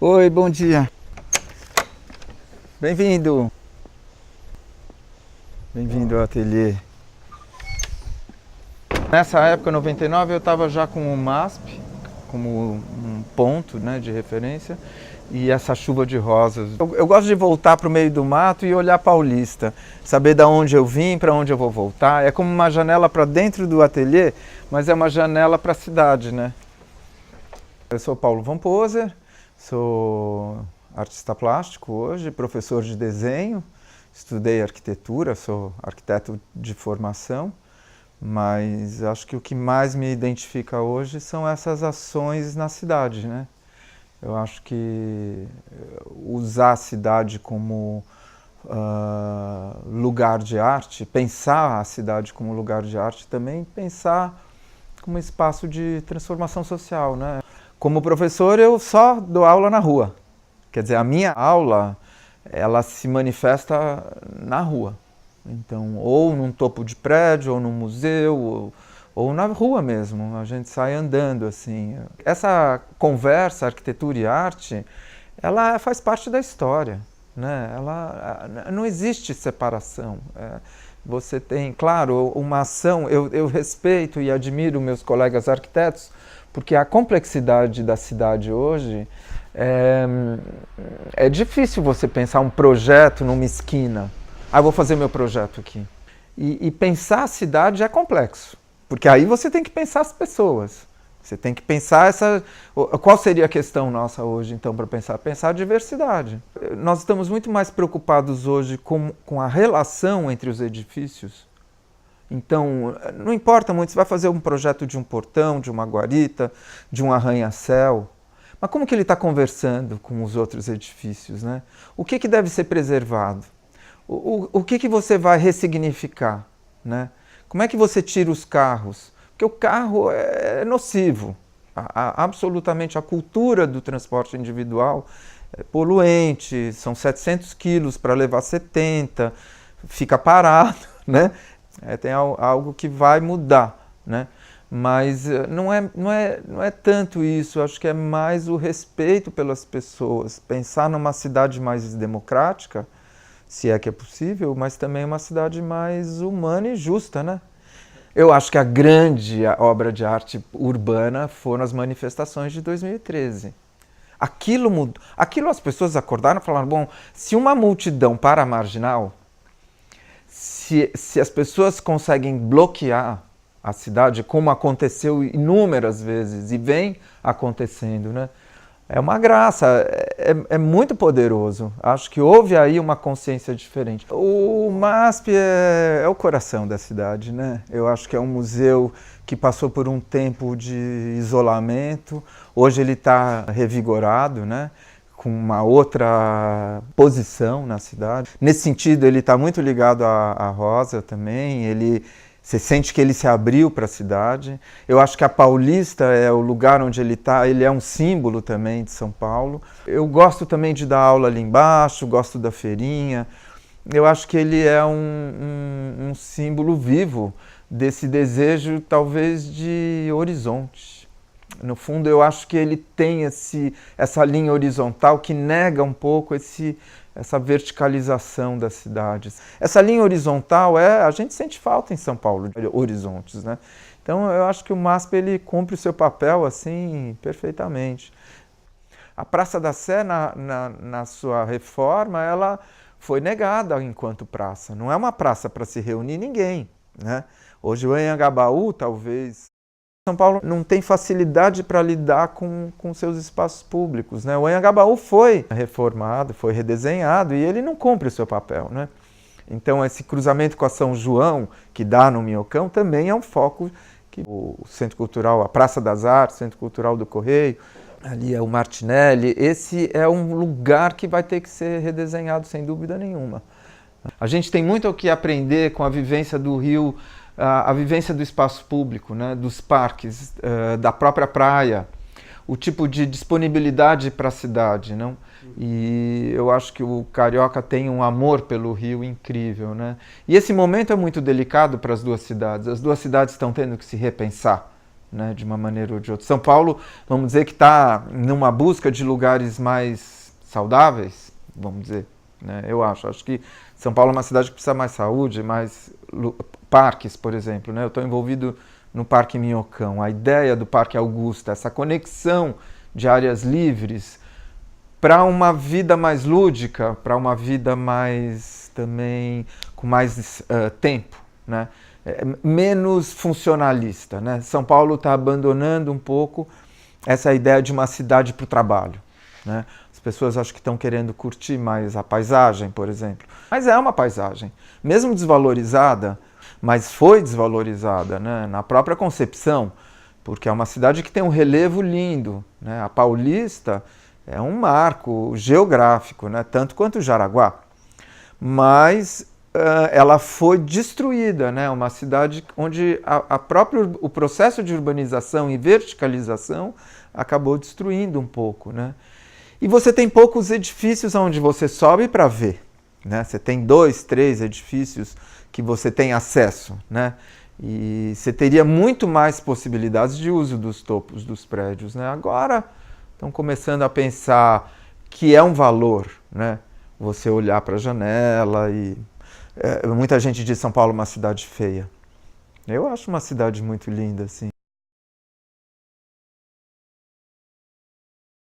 Oi, bom dia. Bem-vindo. Bem-vindo ao ateliê. Nessa época, 99, eu estava já com o MASP como um ponto, né, de referência e essa chuva de rosas. Eu gosto de voltar para o meio do mato e olhar Paulista, saber de onde eu vim, para onde eu vou voltar. É como uma janela para dentro do ateliê, mas é uma janela para a cidade, né? Eu sou Paulo Van Poser, sou artista plástico hoje, professor de desenho, estudei arquitetura, sou arquiteto de formação, mas acho que o que mais me identifica hoje são essas ações na cidade, né? Eu acho que usar a cidade como lugar de arte, pensar a cidade como lugar de arte, também pensar como espaço de transformação social, né? Como professor, eu só dou aula na rua. Quer dizer, a minha aula, ela se manifesta na rua. Então, ou num topo de prédio, ou num museu, ou na rua mesmo. A gente sai andando, assim. Essa conversa, arquitetura e arte, ela faz parte da história, né? Não existe separação. Você tem, claro, uma ação. Eu respeito e admiro meus colegas arquitetos, porque a complexidade da cidade hoje é difícil você pensar um projeto numa esquina. Ah, eu vou fazer meu projeto aqui. E pensar a cidade é complexo, porque aí você tem que pensar as pessoas. Você tem que pensar qual seria a questão nossa hoje, então, para pensar? Pensar a diversidade. Nós estamos muito mais preocupados hoje com a relação entre os edifícios. Então, não importa muito se vai fazer um projeto de um portão, de uma guarita, de um arranha-céu, mas como que ele está conversando com os outros edifícios, né? O que deve ser preservado? O que você vai ressignificar, né? Como é que você tira os carros? Porque o carro é nocivo. Absolutamente a cultura do transporte individual é poluente, são 700 quilos para levar 70, fica parado, né? Tem algo que vai mudar, né? Mas não é tanto isso, acho que é mais o respeito pelas pessoas, pensar numa cidade mais democrática, se é que é possível, mas também uma cidade mais humana e justa, né? Eu acho que a grande obra de arte urbana foram as manifestações de 2013. Aquilo mudou. Aquilo as pessoas acordaram e falaram, bom, se uma multidão para a marginal, se as pessoas conseguem bloquear a cidade, como aconteceu inúmeras vezes e vem acontecendo, né? É uma graça, é muito poderoso. Acho que houve aí uma consciência diferente. O MASP é o coração da cidade, né? Eu acho que é um museu que passou por um tempo de isolamento. Hoje ele está revigorado, né? Com uma outra posição na cidade. Nesse sentido, ele está muito ligado à Rosa também. Você sente que ele se abriu para a cidade. Eu acho que a Paulista é o lugar onde ele está, ele é um símbolo também de São Paulo. Eu gosto também de dar aula ali embaixo, gosto da feirinha. Eu acho que ele é um símbolo vivo desse desejo, talvez, de horizonte. No fundo, eu acho que ele tem essa linha horizontal que nega um pouco essa verticalização das cidades. Essa linha horizontal a gente sente falta em São Paulo, de horizontes, né? Então eu acho que o MASP ele cumpre o seu papel assim perfeitamente. A Praça da Sé, na sua reforma, ela foi negada enquanto praça. Não é uma praça para se reunir ninguém, né? Hoje o Anhangabaú, talvez... São Paulo não tem facilidade para lidar com seus espaços públicos, né? O Anhangabaú foi reformado, foi redesenhado e ele não cumpre o seu papel, né? Então esse cruzamento com a São João, que dá no Minhocão, também é um foco que o Centro Cultural, a Praça das Artes, Centro Cultural do Correio, ali é o Martinelli, esse é um lugar que vai ter que ser redesenhado sem dúvida nenhuma. A gente tem muito o que aprender com a vivência do Rio, a vivência do espaço público, né, dos parques, da própria praia, o tipo de disponibilidade para a cidade, não? E eu acho que o carioca tem um amor pelo Rio incrível, né? E esse momento é muito delicado para as duas cidades. As duas cidades estão tendo que se repensar, né, de uma maneira ou de outra. São Paulo, vamos dizer que está numa busca de lugares mais saudáveis, vamos dizer, né, eu acho que São Paulo é uma cidade que precisa mais saúde, mais parques, por exemplo, né, eu estou envolvido no Parque Minhocão, a ideia do Parque Augusta, essa conexão de áreas livres para uma vida mais lúdica, para uma vida mais também com mais tempo, né? Menos funcionalista, né? São Paulo está abandonando um pouco essa ideia de uma cidade para o trabalho, né? As pessoas acho que estão querendo curtir mais a paisagem, por exemplo. Mas é uma paisagem, mesmo desvalorizada, mas foi desvalorizada, né? Na própria concepção, porque é uma cidade que tem um relevo lindo, né? A Paulista é um marco geográfico, né? Tanto quanto o Jaraguá. Mas ela foi destruída, né? Uma cidade onde o processo de urbanização e verticalização acabou destruindo um pouco, né? E você tem poucos edifícios onde você sobe para ver, né? Você tem 2, 3 edifícios que você tem acesso, né? E você teria muito mais possibilidades de uso dos topos dos prédios, né? Agora estão começando a pensar que é um valor, né? Você olhar para a janela e... muita gente diz São Paulo uma cidade feia. Eu acho uma cidade muito linda, assim.